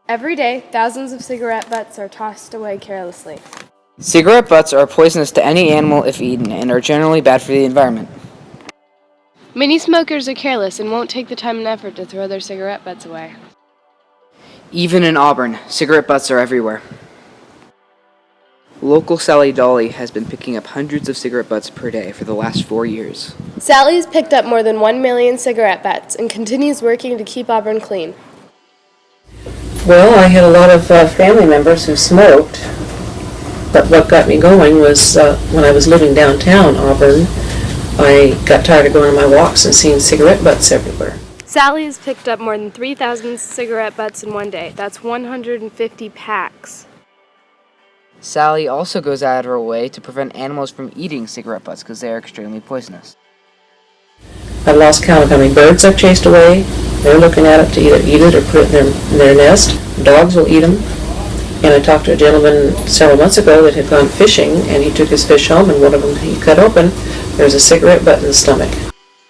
Every day, thousands of cigarette butts are tossed away carelessly. Cigarette butts are poisonous to any animal if eaten and are generally bad for the environment. Many smokers are careless and won't take the time and effort to throw their cigarette butts away. Even in Auburn, cigarette butts are everywhere. Local Sally Dwaley has been picking up hundreds of cigarette butts per day for the last 4 years. Sally's picked up more than 1 million cigarette butts and continues working to keep Auburn clean. Well, I had a lot of family members who smoked, but what got me going was when I was living downtown Auburn, I got tired of going on my walks and seeing cigarette butts everywhere. Sally has picked up more than 3,000 cigarette butts in one day. That's 150 packs. Sally also goes out of her way to prevent animals from eating cigarette butts because they are extremely poisonous. I've lost count of how many birds I've chased away. They're looking at it to either eat it or put it in their nest. Dogs will eat them. And I talked to a gentleman several months ago that had gone fishing, and he took his fish home, and one of them he cut open. There was a cigarette butt in the stomach.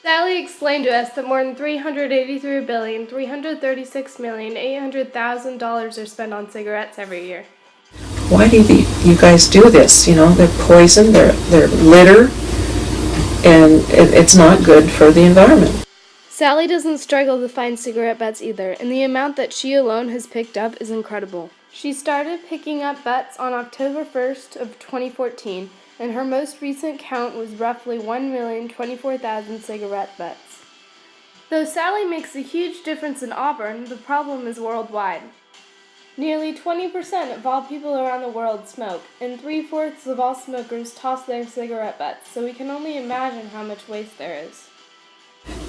Sally explained to us that more than $383,336,800,000 are spent on cigarettes every year. Why do you guys do this? You know, they're poison, they're litter, and it's not good for the environment. Sally doesn't struggle to find cigarette butts either, and the amount that she alone has picked up is incredible. She started picking up butts on October 1st of 2014, and her most recent count was roughly 1,024,000 cigarette butts. Though Sally makes a huge difference in Auburn, the problem is worldwide. Nearly 20% of all people around the world smoke, and 3/4 of all smokers toss their cigarette butts, so we can only imagine how much waste there is.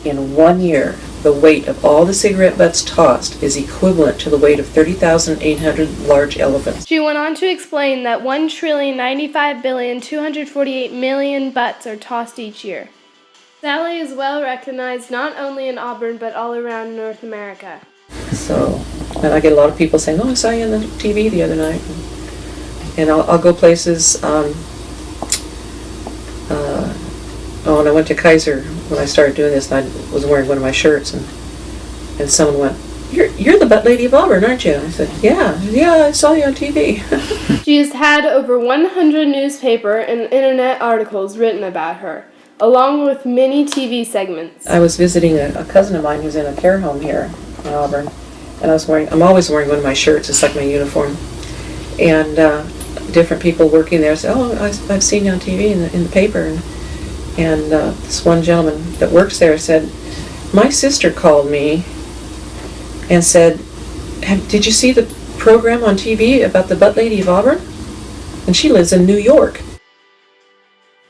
In 1 year, the weight of all the cigarette butts tossed is equivalent to the weight of 30,800 large elephants. She went on to explain that 1,095,248,000,000 butts are tossed each year. Sally is well recognized not only in Auburn but all around North America. So, and I get a lot of people saying, "Oh, I saw you on the TV the other night." And I'll go places. And I went to Kaiser when I started doing this, and I was wearing one of my shirts, and someone went, "You're the butt lady of Auburn, aren't you?" I said, "Yeah, I saw you on TV." She has had over 100 newspaper and internet articles written about her, along with many TV segments. I was visiting a cousin of mine who's in a care home here in Auburn, and I'm always wearing one of my shirts. It's like my uniform. And different people working there say, "Oh, I've seen you on TV in the paper." And this one gentleman that works there said, "My sister called me and said, did you see the program on TV about the butt lady of Auburn? And she lives in New York."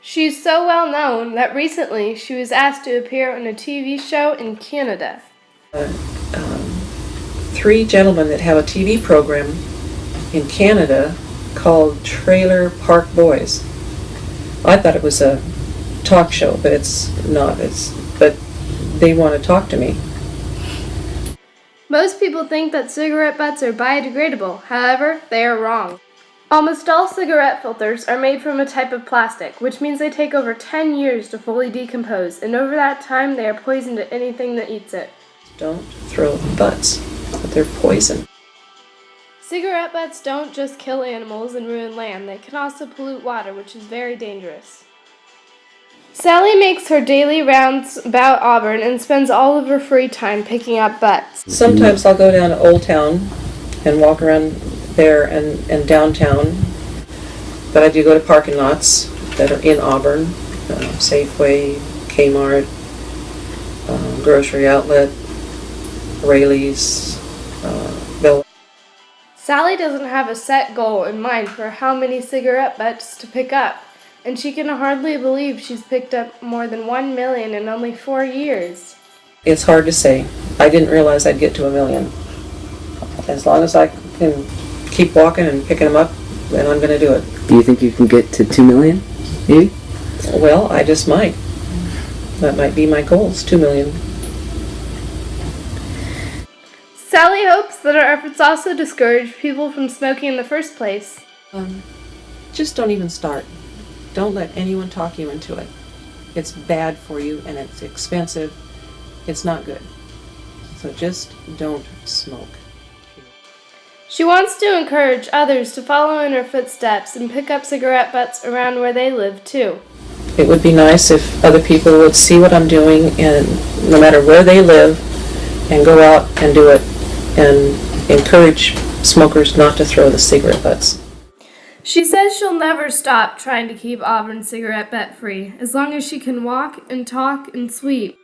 She's so well known that recently she was asked to appear on a TV show in Canada. 3 gentlemen that have a TV program in Canada called Trailer Park Boys. I thought it was a talk show, but it's not. But they want to talk to me. Most people think that cigarette butts are biodegradable. However, they are wrong. Almost all cigarette filters are made from a type of plastic, which means they take over 10 years to fully decompose, and over that time they are poison to anything that eats it. Don't throw butts, but they're poison. Cigarette butts don't just kill animals and ruin land, they can also pollute water, which is very dangerous. Sally makes her daily rounds about Auburn and spends all of her free time picking up butts. Sometimes I'll go down to Old Town and walk around there and downtown, but I do go to parking lots that are in Auburn, Safeway, Kmart, Grocery Outlet, Rayleigh's, Bell. Sally doesn't have a set goal in mind for how many cigarette butts to pick up, and she can hardly believe she's picked up more than 1 million in only 4 years. It's hard to say. I didn't realize I'd get to 1 million. As long as I can keep walking and picking them up, then I'm going to do it. Do you think you can get to 2 million, maybe? Well, I just might. That might be my goals, 2 million. Sally hopes that our efforts also discourage people from smoking in the first place. Just don't even start. Don't let anyone talk you into it. It's bad for you and it's expensive. It's not good. So just don't smoke. She wants to encourage others to follow in her footsteps and pick up cigarette butts around where they live, too. It would be nice if other people would see what I'm doing, and no matter where they live, and go out and do it, and encourage smokers not to throw the cigarette butts. She says she'll never stop trying to keep Auburn cigarette butt free, as long as she can walk and talk and sweep.